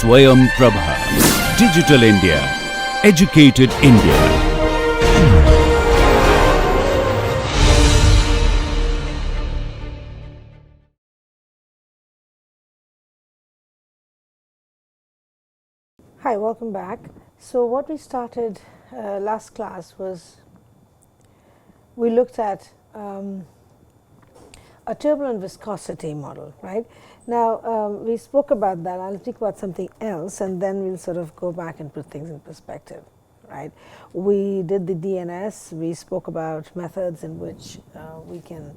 Swayam Prabha. Digital India. Educated India. Hi, welcome back. So what we started last class was we looked at a turbulent viscosity model, right? Now we spoke about that. I'll speak about something else and then we'll sort of go back and put things in perspective, right? We did the DNS, we spoke about methods in which we can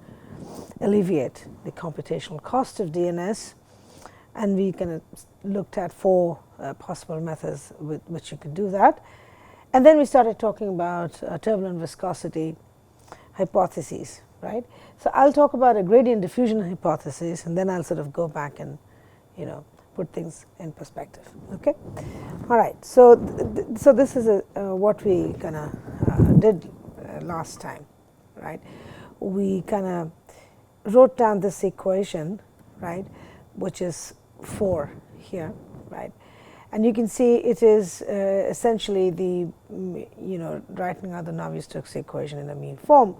alleviate the computational cost of DNS, and we kind of looked at 4 possible methods with which you could do that. And then we started talking about turbulent viscosity hypotheses, right? So I'll talk about a gradient diffusion hypothesis and then I'll sort of go back and put things in perspective. Okay, all right. So so this is what we kind of did last time, right? We kind of wrote down this equation, right, which is 4 here, right? And you can see it is essentially the writing out the Navier-Stokes equation in a mean form,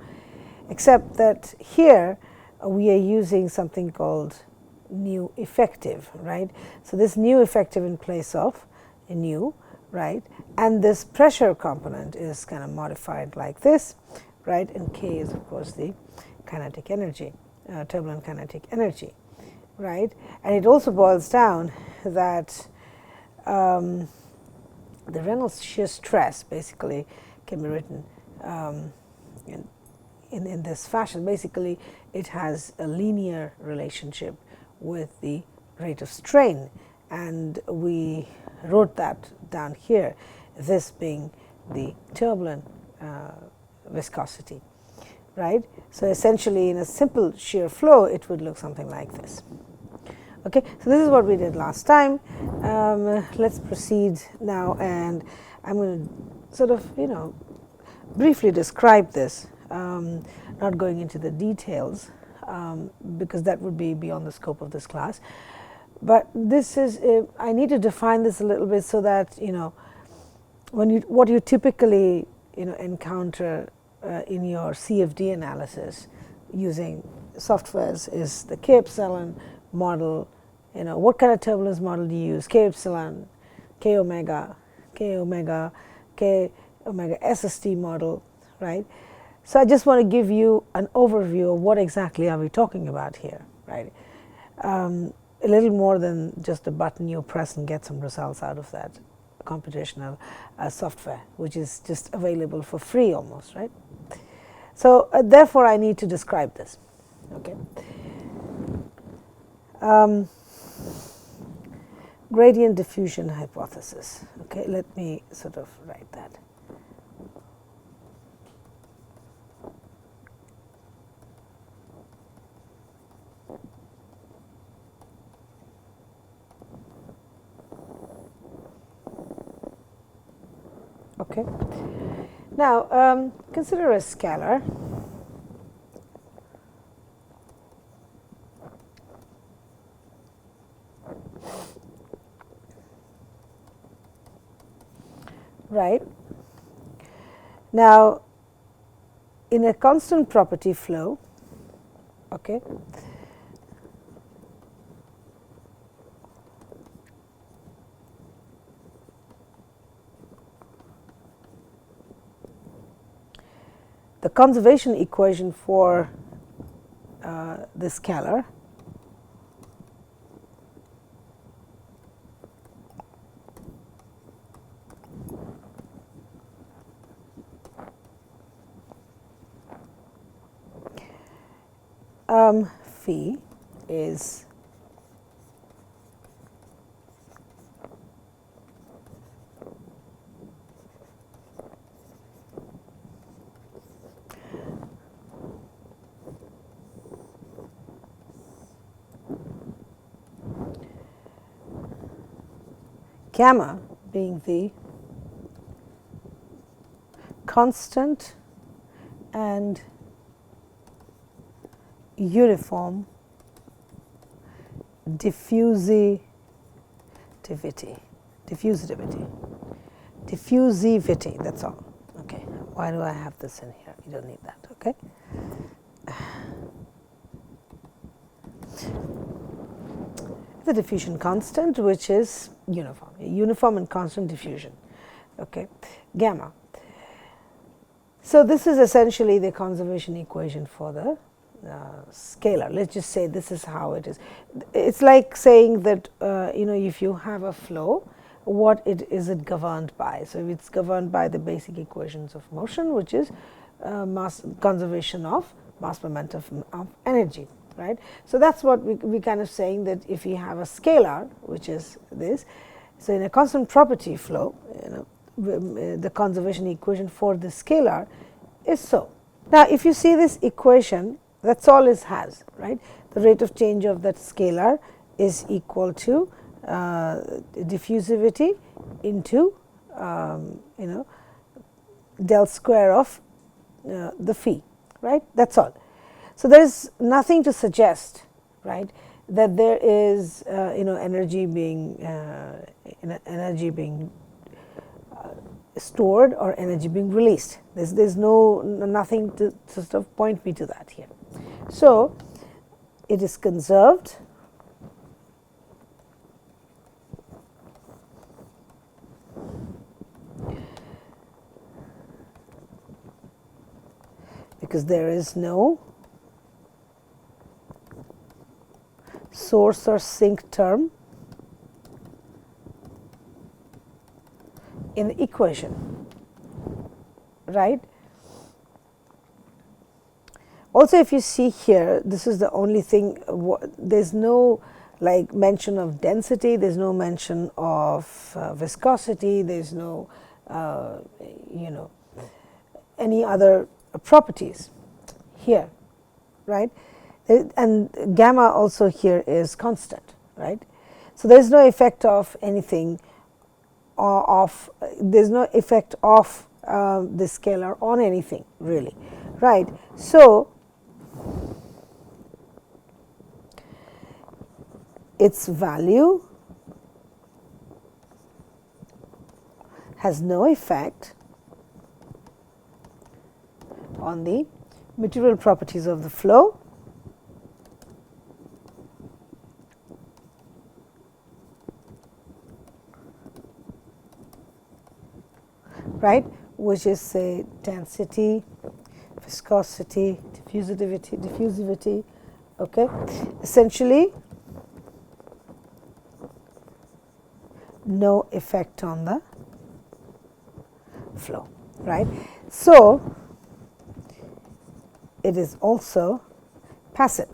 except that here we are using something called nu effective, right? So this nu effective in place of a nu, right? And this pressure component is kind of modified like this, right? And K is of course the kinetic energy, turbulent kinetic energy, right? And it also boils down that the Reynolds shear stress basically can be written in this fashion. Basically, it has a linear relationship with the rate of strain, and we wrote that down here, this being the turbulent viscosity, right? So essentially, in a simple shear flow, it would look something like this. Okay, so this is what we did last time. Let's proceed now, and I'm going to sort of briefly describe this, not going into the details because that would be beyond the scope of this class. But this is I need to define this a little bit so that what you typically encounter in your CFD analysis using softwares is the K Epsilon model. What kind of turbulence model do you use? K epsilon, K omega SST model, right? So I just want to give you an overview of what exactly are we talking about here, right? A little more than just a button you press and get some results out of that computational software, which is just available for free almost, right? So therefore I need to describe this, okay? Gradient diffusion hypothesis. Okay, let me sort of write that. Okay. Now consider a scalar. Right. Now, in a constant property flow, okay, the conservation equation for the scalar phi is gamma being the constant and uniform diffusivity diffusivity, that's all. Okay, why do I have this in here? You don't need that, okay? The diffusion constant, which is uniform and constant diffusion, okay, gamma. So this is essentially the conservation equation for the scalar. Let's just say this is how it is. It's like saying that if you have a flow, what is it governed by? So it's governed by the basic equations of motion, which is conservation of mass, momentum, of energy, right? So that's what we kind of saying, that if you have a scalar, which is this, so in a constant property flow, the conservation equation for the scalar is so. Now, if you see this equation, that's all it has, right? The rate of change of that scalar is equal to diffusivity into del square of the phi, right? That's all. So there is nothing to suggest, right, that there is energy being stored or energy being released. There's nothing to sort of point me to that here. So it is conserved because there is no source or sink term in the equation, right? Also, if you see here, this is the only thing, there's no like mention of density, there's no mention of viscosity, there's no any other properties here, right? And gamma also here is constant, right? So there is no effect of anything there's no effect of the scalar on anything really, right? So its value has no effect on the material properties of the flow, right, which is say density, viscosity, diffusivity, okay, essentially no effect on the flow, right? So it is also passive,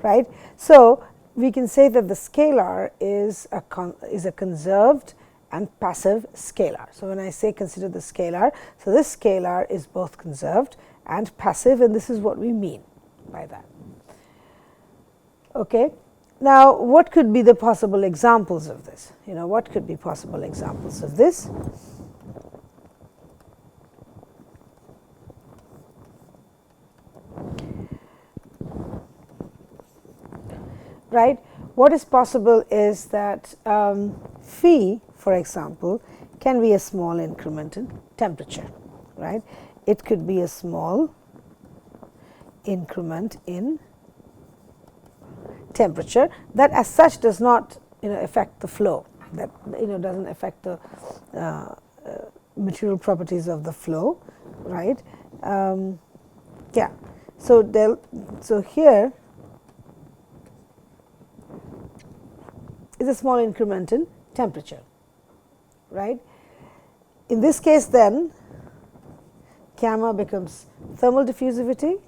right? So we can say that the scalar is a conserved and passive scalar. So when I say consider the scalar, so this scalar is both conserved and passive, and this is what we mean by that. Okay. Now, what could be the possible examples of this? What could be possible examples of this? Right? What is possible is that phi, for example, can be a small increment in temperature, right? It could be a small increment in temperature that as such does not affect the flow, that doesn't affect the material properties of the flow, right? Yeah, so here is a small increment in temperature, right? In this case then gamma becomes thermal diffusivity,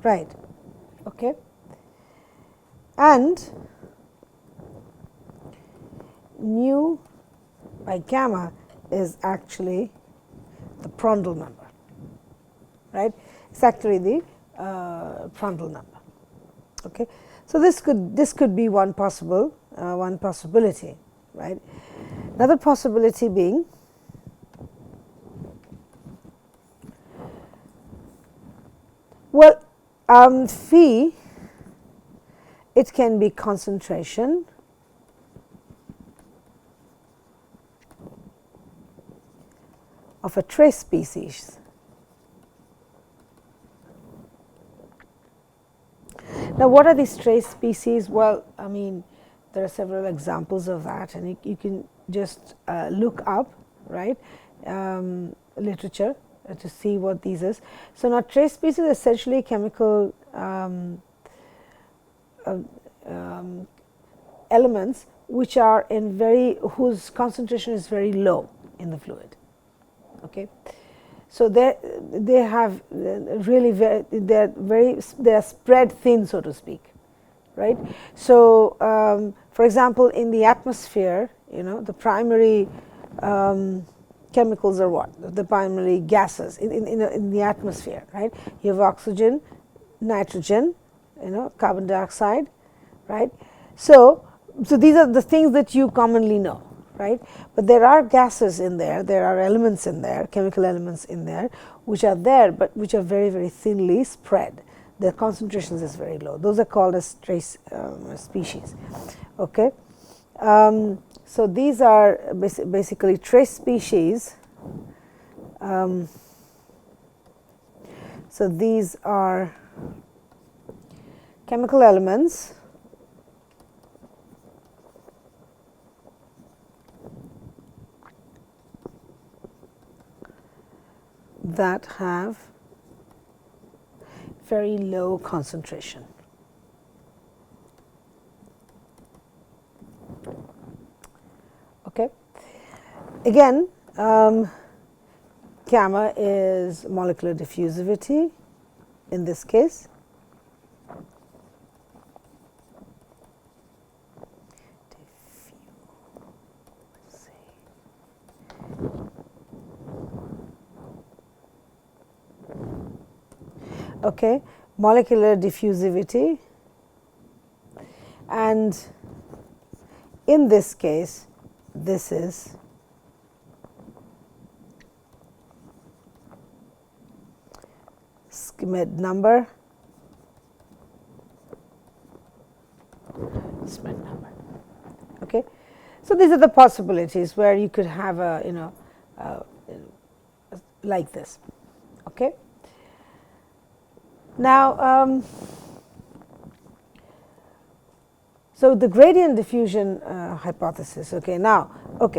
right, okay, and nu by gamma is actually the Prandtl number, right? It's actually the Prandtl number. Okay, so this could be one possibility, right? Another possibility being well, phi, it can be concentration of a trace species. Now, what are these trace species? Well, I mean, there are several examples of that, and you can just look up, right, literature to see what these is. So now trace species are essentially chemical elements which are in whose concentration is very low in the fluid. Okay, so they have really they are spread thin, so to speak, right? So for example, in the atmosphere, the primary chemicals are what? The primary gases in the atmosphere, right? You have oxygen, nitrogen, carbon dioxide, right? So these are the things that you commonly know, right? But there are gases in there, there are elements in there, chemical elements in there, which are there, but which are very, very thinly spread. Their concentrations is very low. Those are called as trace species, okay? So these are basically trace species. So these are chemical elements that have very low concentration. Okay. Again, gamma is molecular diffusivity in this case. Okay, molecular diffusivity, and in this case, this is Schmidt number, okay. So these are the possibilities where you could have a, like this, okay. Now, so the gradient diffusion hypothesis, okay,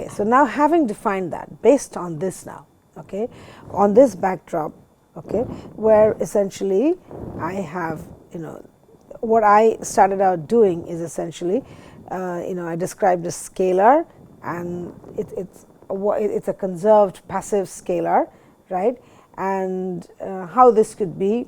so now having defined that based on this now, okay, on this backdrop, okay, where essentially I have, what I started out doing is essentially, I described a scalar, and it's a conserved passive scalar, right, and how this could be,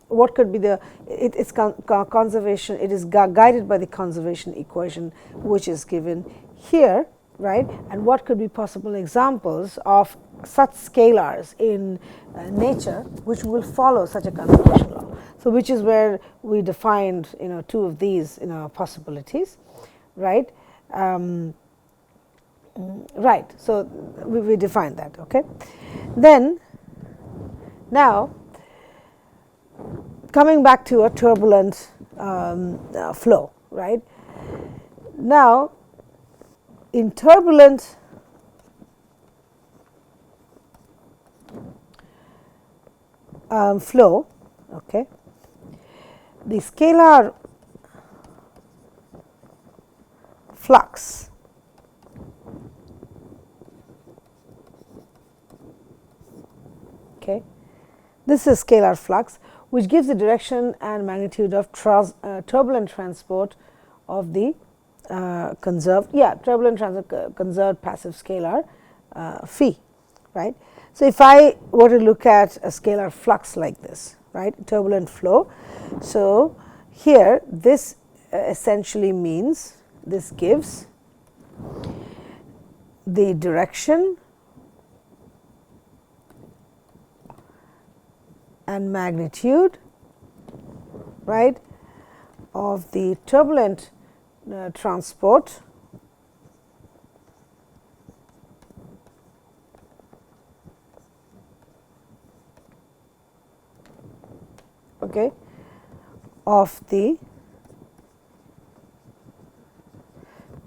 what could be its conservation, it is guided by the conservation equation which is given here, right, and what could be possible examples of such scalars in nature which will follow such a conservation law. So which is where we defined, two of these, possibilities, right. Right, so we defined that, okay. Then now coming back to a turbulent flow, right. Now, in turbulent flow, okay, the scalar flux okay, this is scalar flux, which gives the direction and magnitude of turbulent transport of the conserved passive scalar phi, right. So if I were to look at a scalar flux like this, right, turbulent flow, so here this essentially means, this gives the direction and magnitude, right, of the turbulent transport okay, of the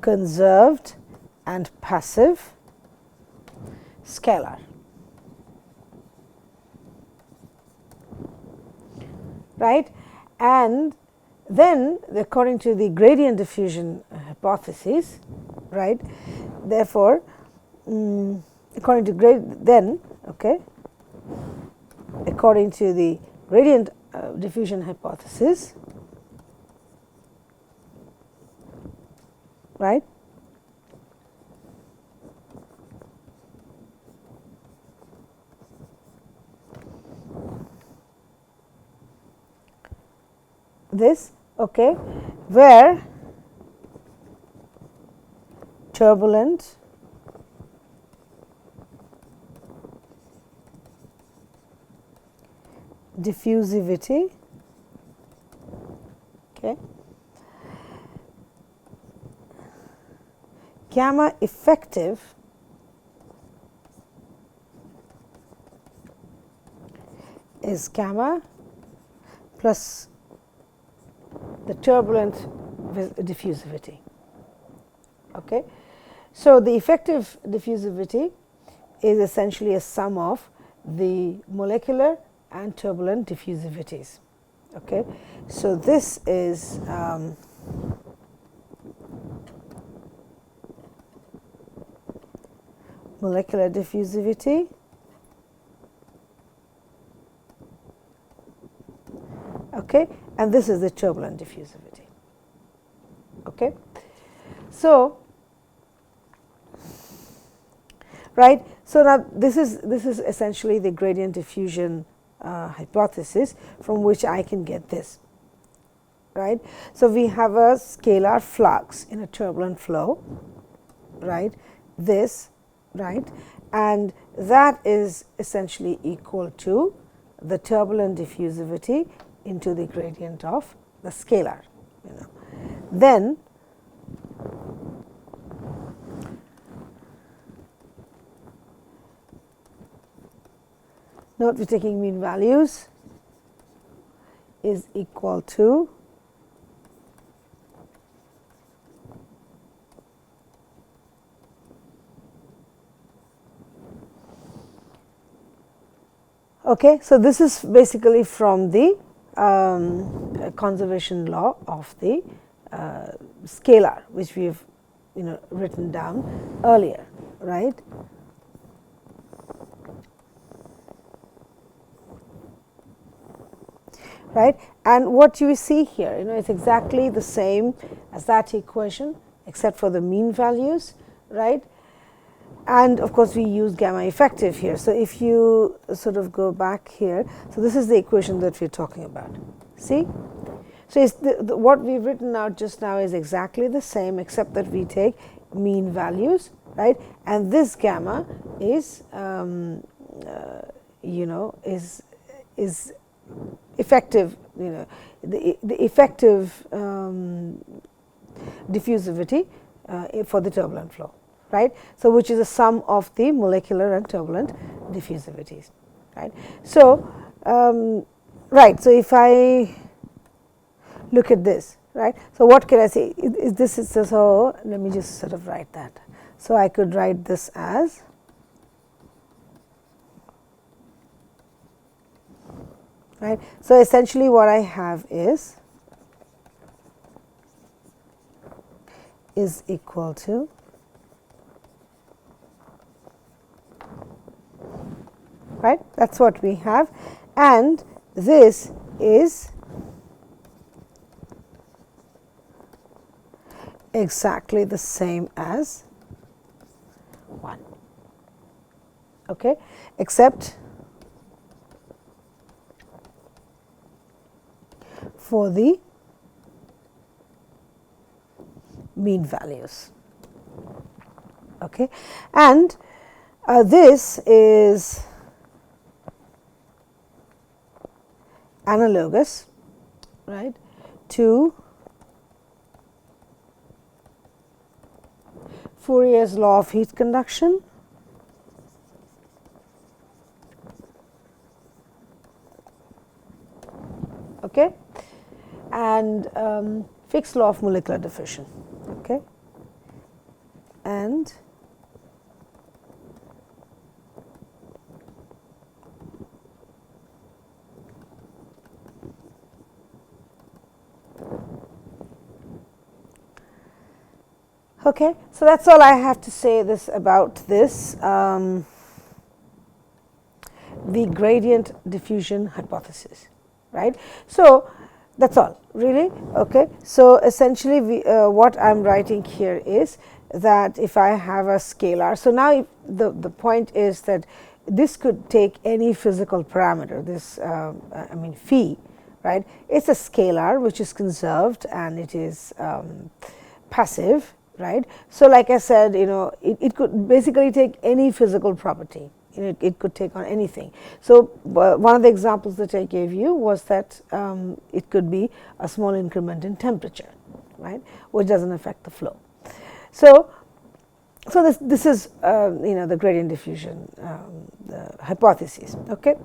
conserved and passive scalar. Right, and then according to the gradient diffusion hypothesis, right, therefore, according to according to the gradient diffusion hypothesis, right, this, okay, where turbulent diffusivity, okay, gamma effective is gamma plus the turbulent diffusivity. Okay. So, the effective diffusivity is essentially a sum of the molecular and turbulent diffusivities. Okay. So, this is molecular diffusivity, okay, and this is the turbulent diffusivity. Okay. So, right. So, now this is essentially the gradient diffusion hypothesis from which I can get this, right. So, we have a scalar flux in a turbulent flow, right, this, right, and that is essentially equal to the turbulent diffusivity into the gradient of the scalar, you know. Then note we are taking mean values is equal to okay. So, this is basically from the conservation law of the scalar, which we have, you know, written down earlier, right. Right, and what you see here, you know, it's exactly the same as that equation except for the mean values, right. And of course, we use gamma effective here. So, if you sort of go back here, so this is the equation that we are talking about. See? So, it's what we have written out just now is exactly the same except that we take mean values, right, and this gamma is, you know, is effective, you know, the effective diffusivity for the turbulent flow, right. So, which is a sum of the molecular and turbulent diffusivities, right. So, right. So, if I look at this, right. So, what can I say? Is this is so? Let me just sort of write that. So, I could write this as right. So, essentially what I have is equal to right, that is what we have, and this is exactly the same as 1, okay, except for the mean values, okay, and this is analogous, right, to Fourier's law of heat conduction, and fixed law of molecular diffusion. Okay, and okay, so that's all I have to say this about this, the gradient diffusion hypothesis, right? So that's all really. Okay, so essentially what I'm writing here is that if I have a scalar, so now the point is that this could take any physical parameter, this I mean phi, right? It's a scalar which is conserved and it is passive, right? So like I said, it could basically take any physical property. It could take on anything. So one of the examples that I gave you was that it could be a small increment in temperature, right, which doesn't affect the flow. So this is the gradient diffusion the hypothesis. Okay,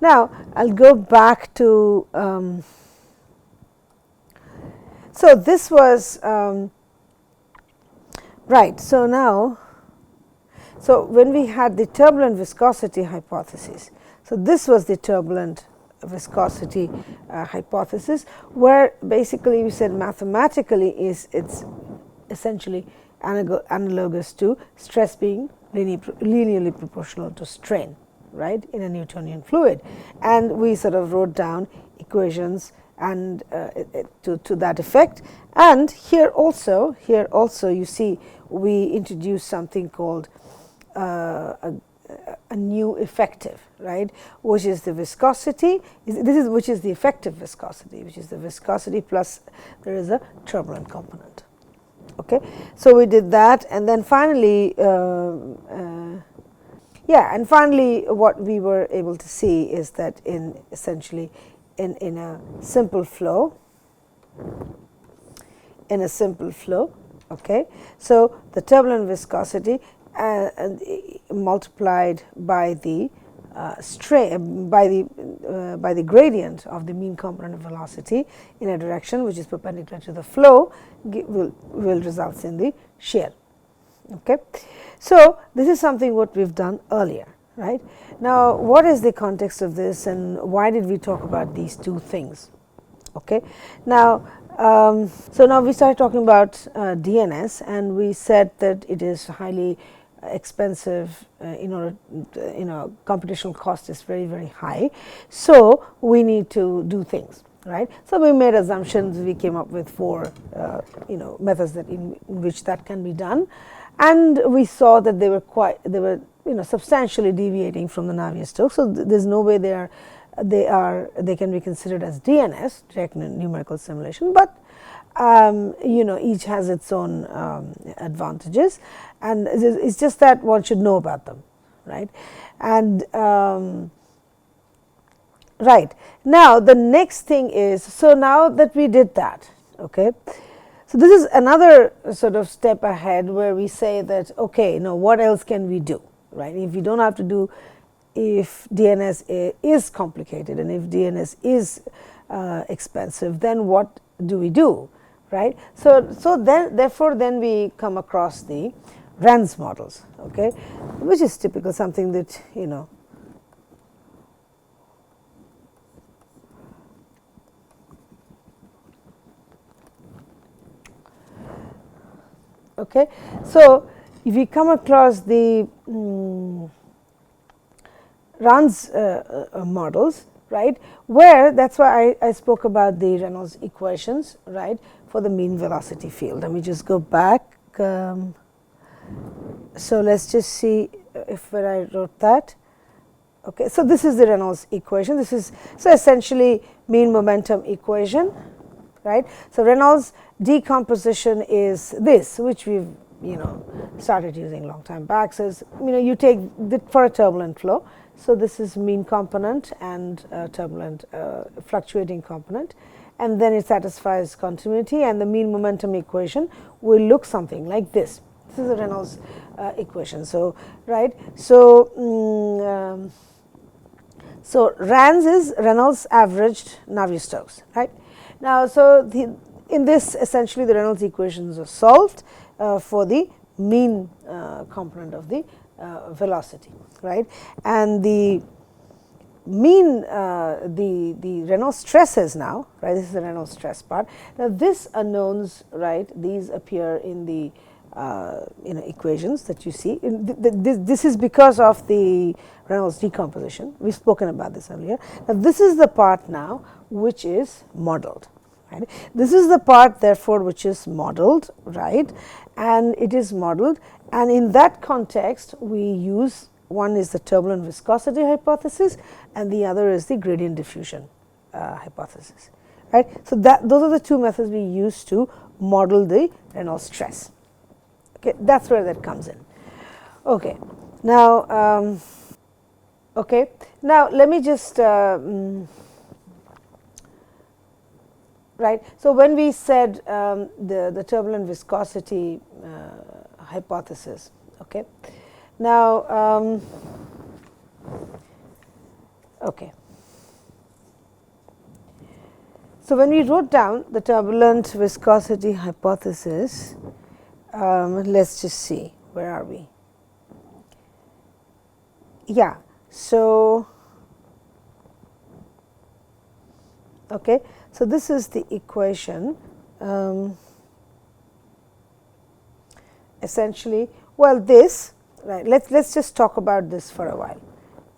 now I'll go back to so this was right. So now, so when we had the turbulent viscosity hypothesis, so this was the turbulent viscosity hypothesis, where basically we said mathematically it's essentially analogous to stress being linearly proportional to strain, right, in a Newtonian fluid, and we sort of wrote down equations and to that effect. And here also you see we introduced something called a new effective, right, which is the viscosity. Which is the effective viscosity, which is the viscosity plus there is a turbulent component. Okay, so we did that, and then finally, and finally, what we were able to see is that essentially in a simple flow, okay, so the turbulent viscosity multiplied by the strain by the gradient of the mean component of velocity in a direction which is perpendicular to the flow will result in the shear. Okay, so this is something what we've done earlier, right? Now, what is the context of this, and why did we talk about these two things? Okay, now so now we started talking about DNS, and we said that it is highly expensive in order computational cost is very high, so we need to do things, right? So we made assumptions, we came up with 4 methods that in which that can be done, and we saw that they were substantially deviating from the Navier Stokes, so there's no way they can be considered as DNS, direct numerical simulation, but each has its own advantages, and it's just that one should know about them, right? And right now the next thing is, so now that we did that, okay, so this is another sort of step ahead where we say that, okay, now what else can we do, right? If we don't have to do, if DNS is complicated and if DNS is expensive, then what do we do, right? So therefore then we come across the RANS models, okay, which is typical, something that okay. So if we come across the RANS models, right, where that's why I spoke about the Reynolds equations, right, for the mean velocity field. Let me just go back. So let's just see where I wrote that. Okay, so this is the Reynolds equation. This is essentially mean momentum equation, right? So Reynolds decomposition is this, which we've started using a long time back. So you take for a turbulent flow. So this is mean component and turbulent fluctuating component, and then it satisfies continuity, and the mean momentum equation will look something like this. This is the Reynolds equation. So right, so so RANS is Reynolds averaged Navier Stokes, right? Now, so in this essentially the Reynolds equations are solved for the mean component of the velocity, right, and the mean the Reynolds stresses now, right, this is the Reynolds stress part. Now, this unknowns, right, these appear in the equations that you see. This is because of the Reynolds decomposition. We've spoken about this earlier. Now, this is the part now which is modeled. Right. This is the part therefore which is modeled, right, and it is modeled, and in that context we use, one is the turbulent viscosity hypothesis and the other is the gradient diffusion hypothesis, right. So, those are the two methods we use to model the Reynolds stress. Okay, that's where that comes in. Okay, now let me just right. So, when we said the turbulent viscosity hypothesis, okay. Now, okay. So, when we wrote down the turbulent viscosity hypothesis, let's just see, where are we? Yeah. So, okay. So, this is the equation essentially. Well, this, right, let's just talk about this for a while.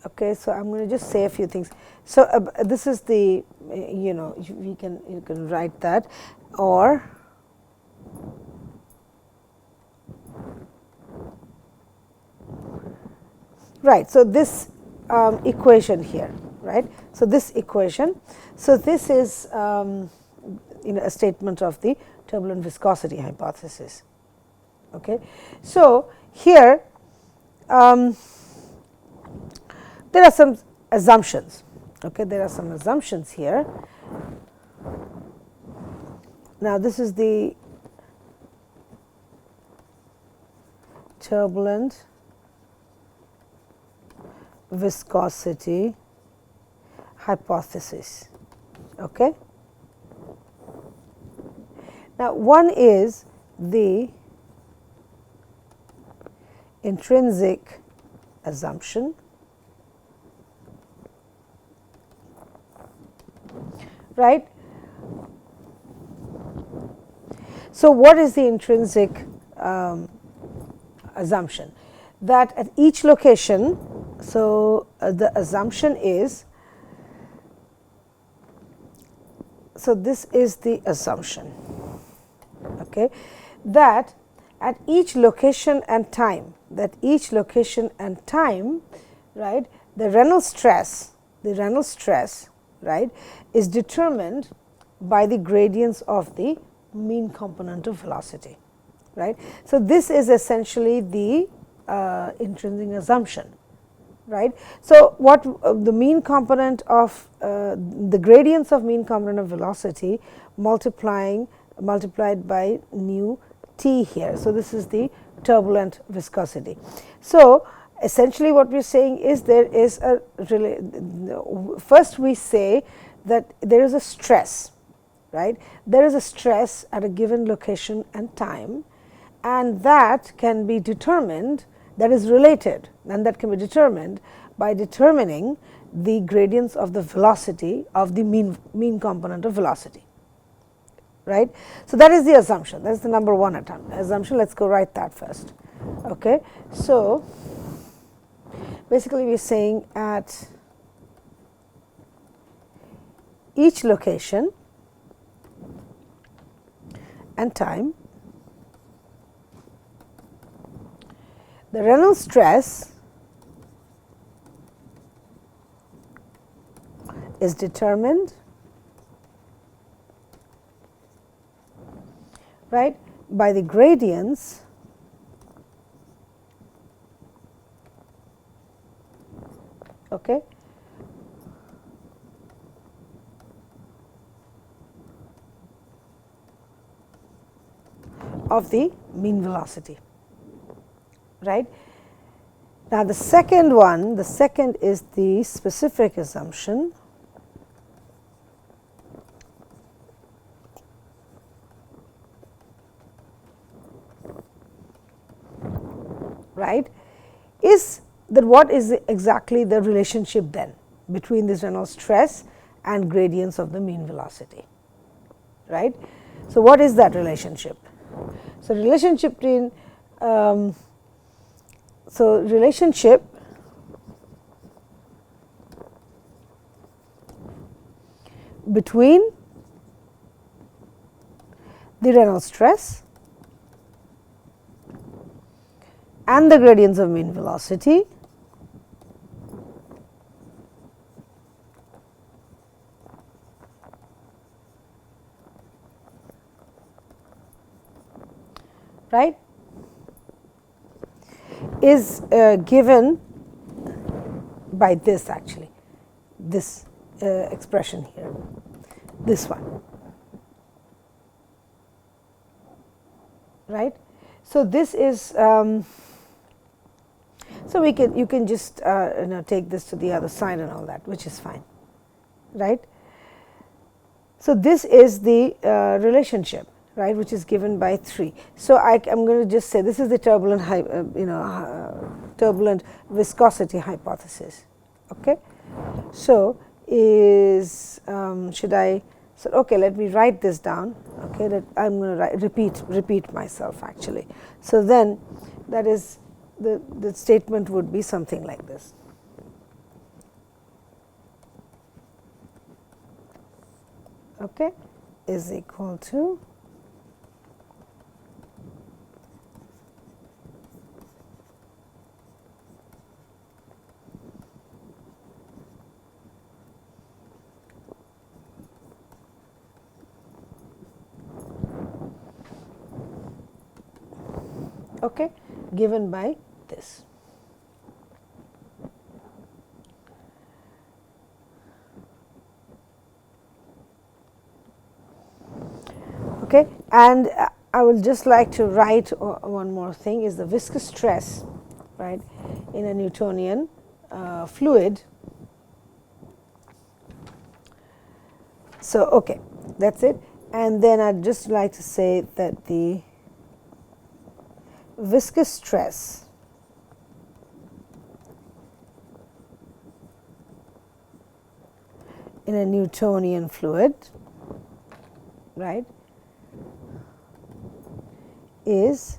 Okay, so I'm going to just say a few things. So, this is the you can write that, or right. So, this equation here, right. So, this equation, so this is a statement of the turbulent viscosity hypothesis. Okay. So, here there are some assumptions. Okay, there are some assumptions here. Now, this is the turbulent viscosity hypothesis. Okay. Now, one is the intrinsic assumption, right. So, what is the intrinsic assumption? That at each location, so the assumption is, so this is the assumption, okay, that at each location and time, right, the Reynolds stress, right, is determined by the gradients of the mean component of velocity, right. So, this is essentially the intrinsic assumption, right. So, what the mean component of the gradients of mean component of velocity multiplied by nu t here. So, this is the turbulent viscosity. So, essentially what we are saying is there is a first we say that there is a stress, right. There is a stress at a given location and time, and that can be determined, that is related, and that can be determined by determining the gradients of the velocity of the mean component of velocity, right. So, that is the assumption, that is the number one assumption. Let us go write that first. Okay. So, basically we are saying at each location and time, the Reynolds stress is determined, right, by the gradients okay, of the mean velocity, right. Now, the second is the specific assumption, right, is that what is exactly the relationship then between this Reynolds stress and gradients of the mean velocity, right. So, what is that relationship? So, relationship between between the Reynolds stress and the gradients of mean velocity right is given by this, actually this expression here, this one, right. So, this is so you can just take this to the other side and all that, which is fine, right. So, this is the relationship, right, which is given by 3. So, I am going to just say this is the turbulent turbulent viscosity hypothesis. Okay. So, is should I so okay, let me write this down. Okay, that I am going to repeat myself actually. So, then that is the statement would be something like this. Okay, is equal to okay, given by this. Okay, and I would just like to write one more thing is the viscous stress, right, in a Newtonian fluid. So, okay, that's it. And then I'd just like to say that the viscous stress in a Newtonian fluid, right, is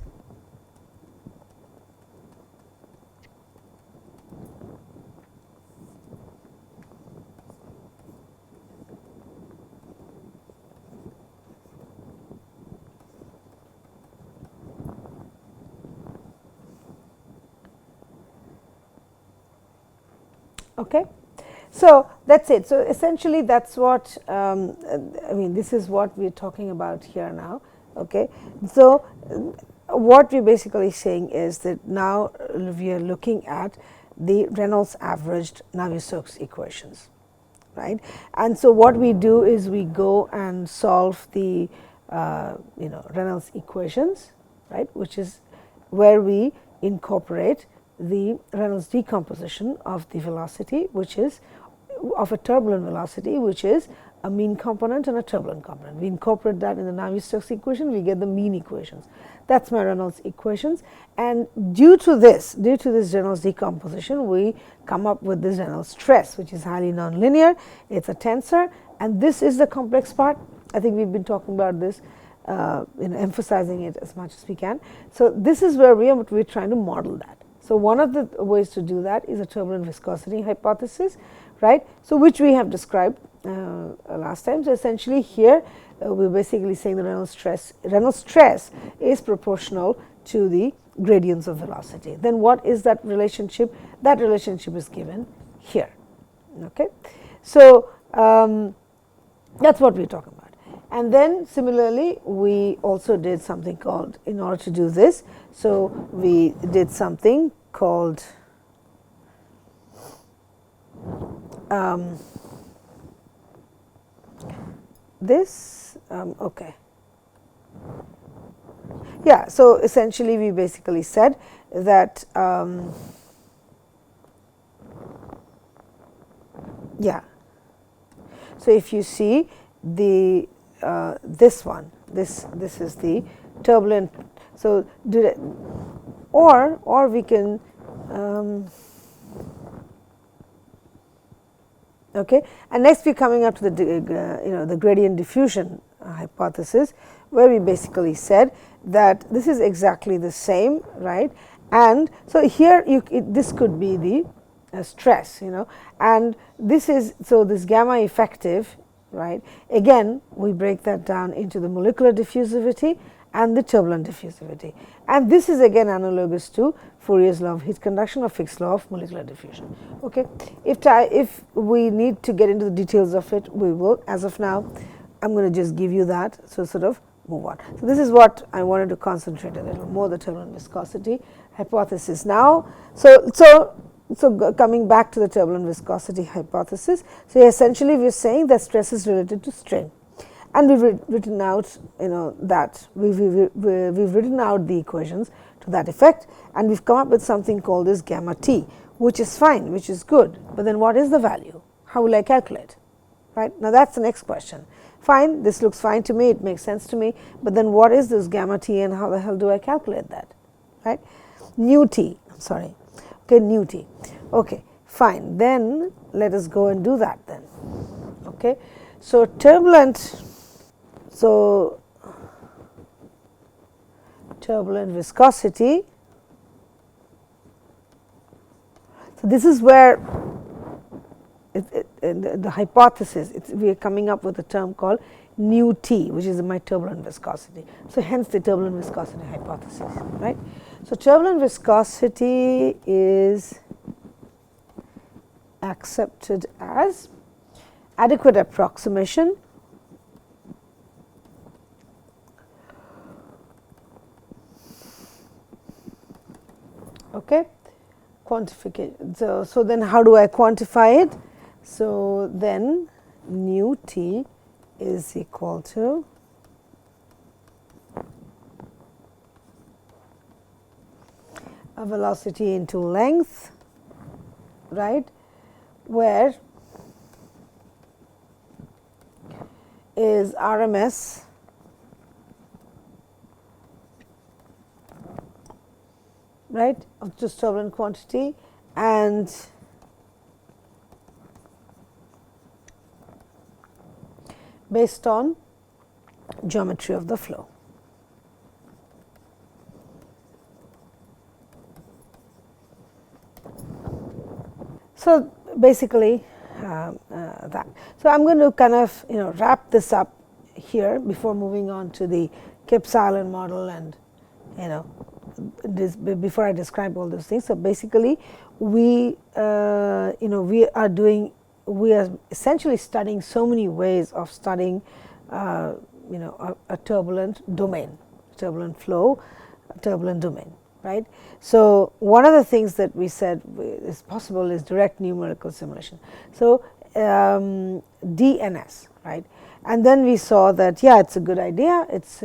okay. So, that is it. So, essentially that is what I mean, this is what we are talking about here now. Okay. So, what we are basically saying is that now we are looking at the Reynolds averaged Navier-Stokes equations, right. And so, what we do is we go and solve the Reynolds equations, right, which is where we incorporate the Reynolds decomposition of the velocity, which is of a turbulent velocity, which is a mean component and a turbulent component. We incorporate that in the Navier-Stokes equation, we get the mean equations. That is my Reynolds equations, and due to this Reynolds decomposition, we come up with this Reynolds stress, which is highly nonlinear. It is a tensor, and this is the complex part. I think we have been talking about this, emphasizing it as much as we can. So, this is where we are trying to model that. So, one of the ways to do that is a turbulent viscosity hypothesis, right. So, which we have described last time. So, essentially here we are basically saying the Reynolds stress is proportional to the gradients of velocity. Then what is that relationship? That relationship is given here. Okay. So, that is what we are talking about. And then similarly, we also did something called, in order to do this, so we did something called this, okay. Yeah, so essentially we basically said that, yeah. So, if you see the this one, this is the turbulent. So, or we can okay. And next we're coming up to the the gradient diffusion hypothesis, where we basically said that this is exactly the same, right? And so here this could be the stress, and this is, so this gamma effective, right? Again, we break that down into the molecular diffusivity and the turbulent diffusivity, and this is again analogous to Fourier's law of heat conduction or Fick's law of molecular diffusion. Okay, if we need to get into the details of it, we will. As of now, I'm going to just give you that, so sort of move on. So this is what I wanted to concentrate a little more, the turbulent viscosity hypothesis. Now, so coming back to the turbulent viscosity hypothesis, so essentially we're saying that stress is related to strain, and we've written out that we've written out the equations to that effect, and we've come up with something called this gamma t, which is fine, which is good, but then what is the value? How will I calculate? Right, now that's the next question. Fine, this looks fine to me, it makes sense to me, but then what is this gamma t and how the hell do I calculate that? Right, nu t, I'm sorry, okay, nu t. Okay, fine, then let us go and do that then. Okay, so turbulent viscosity. So this is where the hypothesis, we are coming up with a term called nu t, which is my turbulent viscosity. So hence the turbulent viscosity hypothesis, right? So turbulent viscosity is accepted as adequate approximation okay, quantification. So then how do I quantify it? So then nu t is equal to a velocity into length, right, where is RMS right of just turbulent quantity and based on geometry of the flow. So basically that. So I'm going to kind of wrap this up here before moving on to the K Epsilon model and before I describe all those things. So basically we we are essentially studying so many ways of studying a turbulent domain, turbulent flow, turbulent domain, right. So one of the things that we said is possible is direct numerical simulation. So DNS, right, and then we saw that it's a good idea, it's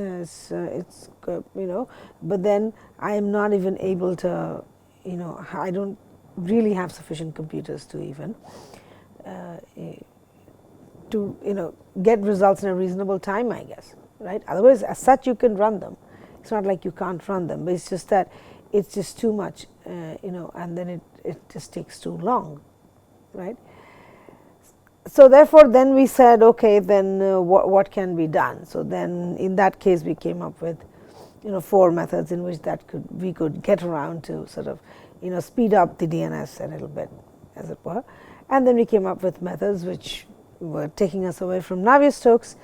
but then I am not even able to I don't really have sufficient computers to even get results in a reasonable time, I guess, right. Otherwise, as such, you can run them. It's not like you can't run them, but it's just that it's just too much, and then it just takes too long, right. So therefore, then we said, okay, then what can be done? So then, in that case, we came up with 4 methods in which we could get around to sort of speed up the DNS a little bit, as it were. And then we came up with methods which were taking us away from Navier Stokes,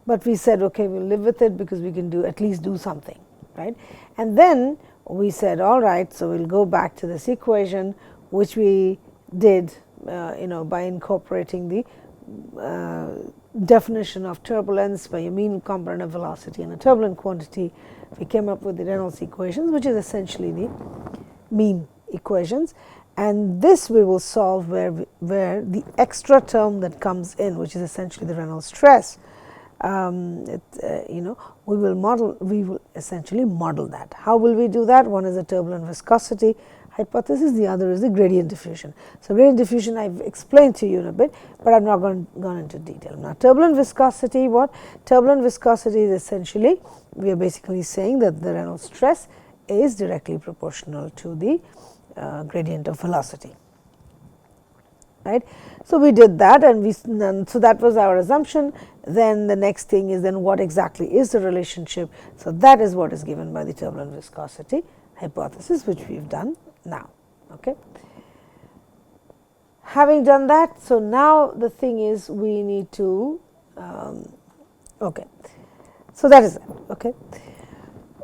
but we said, okay, we'll live with it because we can at least do something, right? And then we said, all right, so we'll go back to this equation, which we did, by incorporating the definition of turbulence by a mean component of velocity and a turbulent quantity. We came up with the Reynolds equations, which is essentially the mean equations. And this we will solve where the extra term that comes in, which is essentially the Reynolds stress, we will essentially model that. How will we do that? One is the turbulent viscosity hypothesis, the other is the gradient diffusion. So gradient diffusion I've explained to you in a bit, but I've not gone into detail. Now turbulent viscosity, what? Turbulent viscosity is essentially, we are basically saying that the Reynolds stress is directly proportional to the gradient of velocity. Right. So, we did that, and so that was our assumption. Then the next thing is, then what exactly is the relationship? So, that is what is given by the turbulent viscosity hypothesis, which we have done now. Okay. Having done that, so now the thing is, we need to okay. So, that is it. Okay.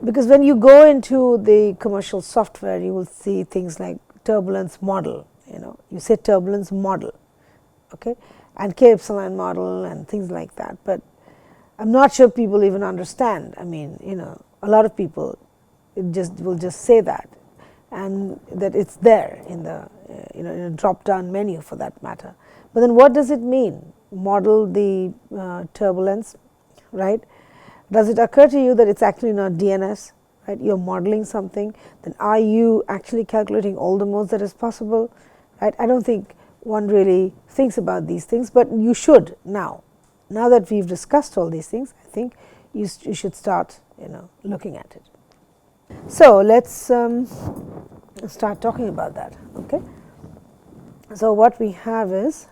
Because when you go into the commercial software, you will see things like turbulence model. You say turbulence model, okay, and K Epsilon model and things like that, but I am not sure people even understand. I mean, a lot of people will just say that, and that it's there in the in a drop down menu for that matter. But then what does it mean? Model the turbulence, right? Does it occur to you that it's actually not DNS, right? You're modeling something, then are you actually calculating all the modes that is possible? Right? I don't think one really thinks about these things, but you should now. Now that we've discussed all these things, I think you should start looking at it. So, let's start talking about that. Okay. So, what we have is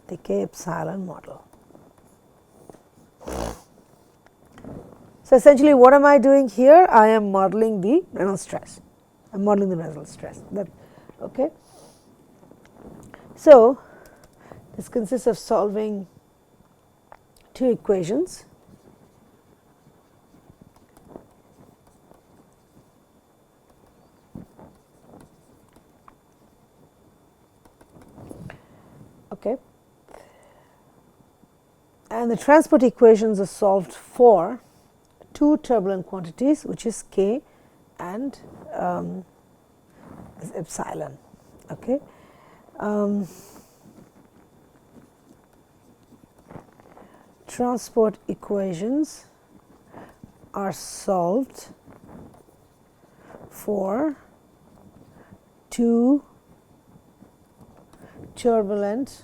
the K Epsilon model. So, essentially what am I doing here? I am modeling the Reynolds stress. I am modeling the Reynolds stress. Okay. So, this consists of solving two equations. Okay. And the transport equations are solved for two turbulent quantities, which is K and epsilon. Okay. Transport equations are solved for two turbulent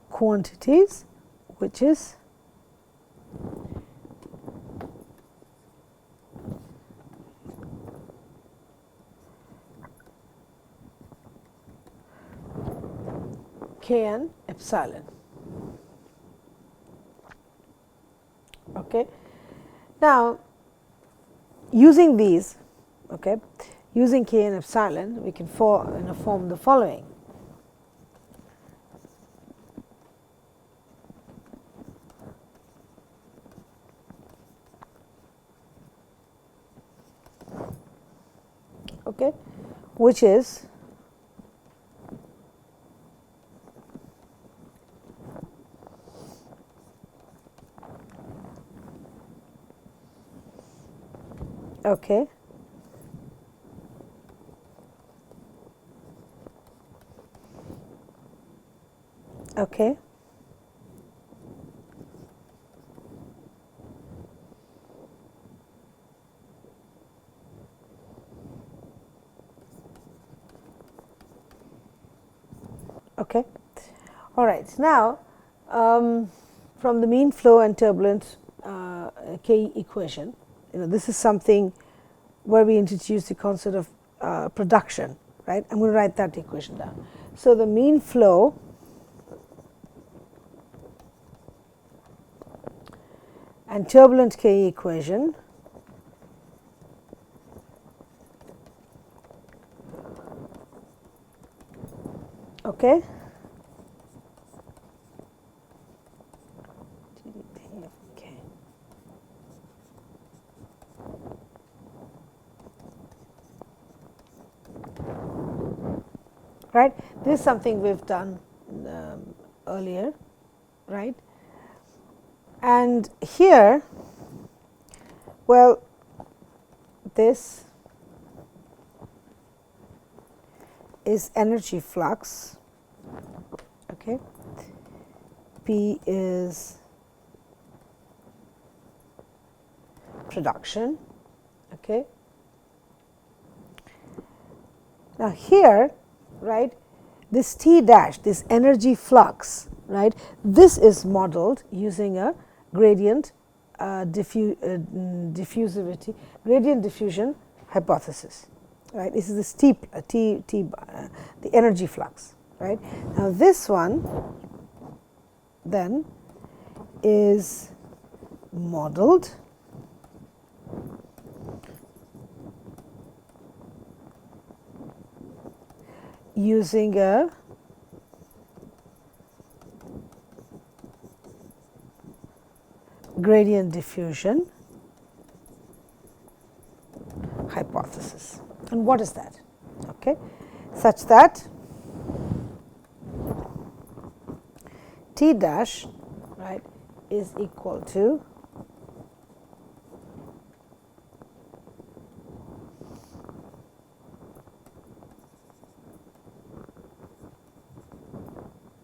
quantities, which is K and epsilon. Okay. Now, using these, okay, using K and epsilon, we can form the following. Okay, which is okay. Okay. Okay. All right. Now, from the mean flow and turbulent K equation, this is something where we introduce the concept of production, right? I'm going to write that equation down. So, the mean flow and turbulent K equation okay. Right, this is something we've done earlier, right? And here, well, this is energy flux, okay. P is production, okay. Now here, right, this T dash, this energy flux, right, this is modeled using a gradient diffusivity, gradient diffusion hypothesis, right? This is the steep the energy flux, right? Now this one then is modeled using a gradient diffusion hypothesis. And what is that? Okay, such that T dash, right, is equal to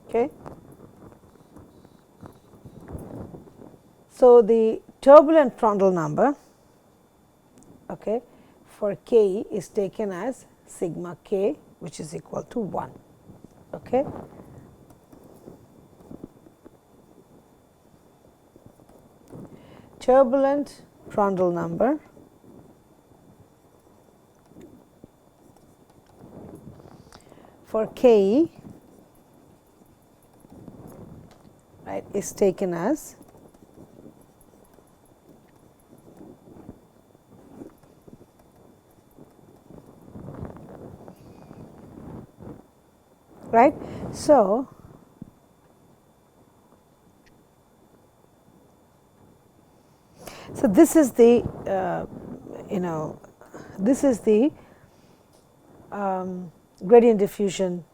okay. So the turbulent Prandtl number, okay, for K is taken as sigma K, which is equal to 1. Okay. Turbulent Prandtl number for K, right, is taken as right. So this is the this is the gradient diffusion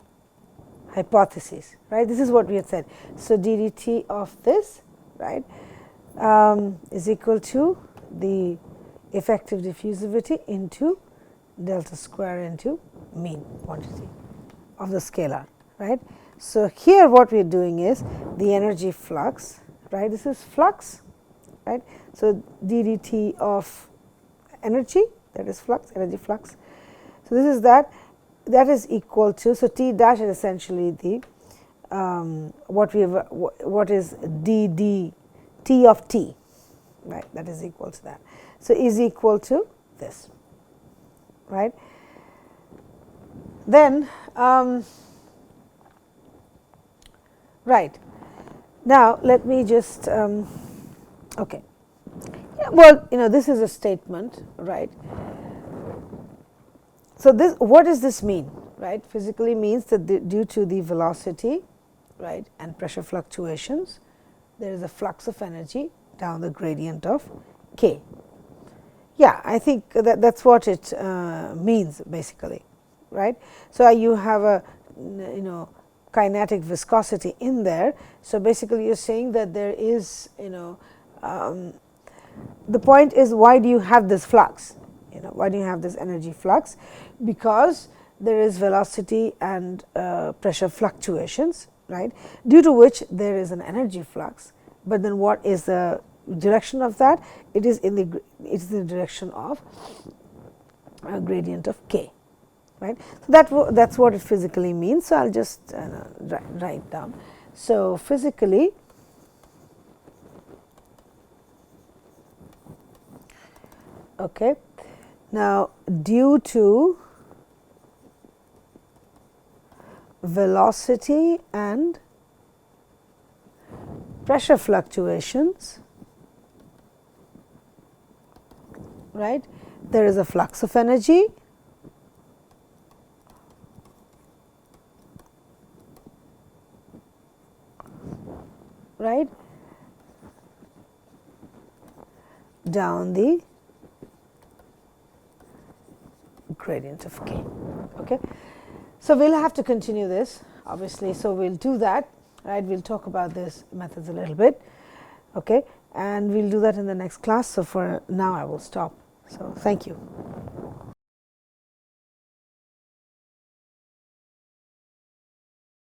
hypothesis, right? This is what we had said. So ddt of this, right, is equal to the effective diffusivity into delta square into mean quantity of the scalar, right. So here what we are doing is the energy flux, right, this is flux, right. So ddt of energy, that is flux, energy flux. So this is that is equal to, so T dash is essentially the what is dd T of T, right, that is equal to that. So is equal to this, right. Then right now let me just okay, yeah, well, this is a statement, right. So this, what does this mean, right? Physically means that due to the velocity, right, and pressure fluctuations, there is a flux of energy down the gradient of K. Yeah, I think that's what it means basically, right. So you have a kinetic viscosity in there. So basically you're saying that there is the point is, why do you have this flux? Why do you have this energy flux? Because there is velocity and pressure fluctuations, right, due to which there is an energy flux. But then what is the direction of that? It is in the direction of a gradient of K, right. So that's what it physically means. So I'll just write down. So physically, okay, now due to velocity and pressure fluctuations, right, there is a flux of energy, right, down the gradient of K. Okay. So we'll have to continue this, obviously. So we'll do that, right. We'll talk about this methods a little bit, okay, and we'll do that in the next class. So for now I will stop. So thank you.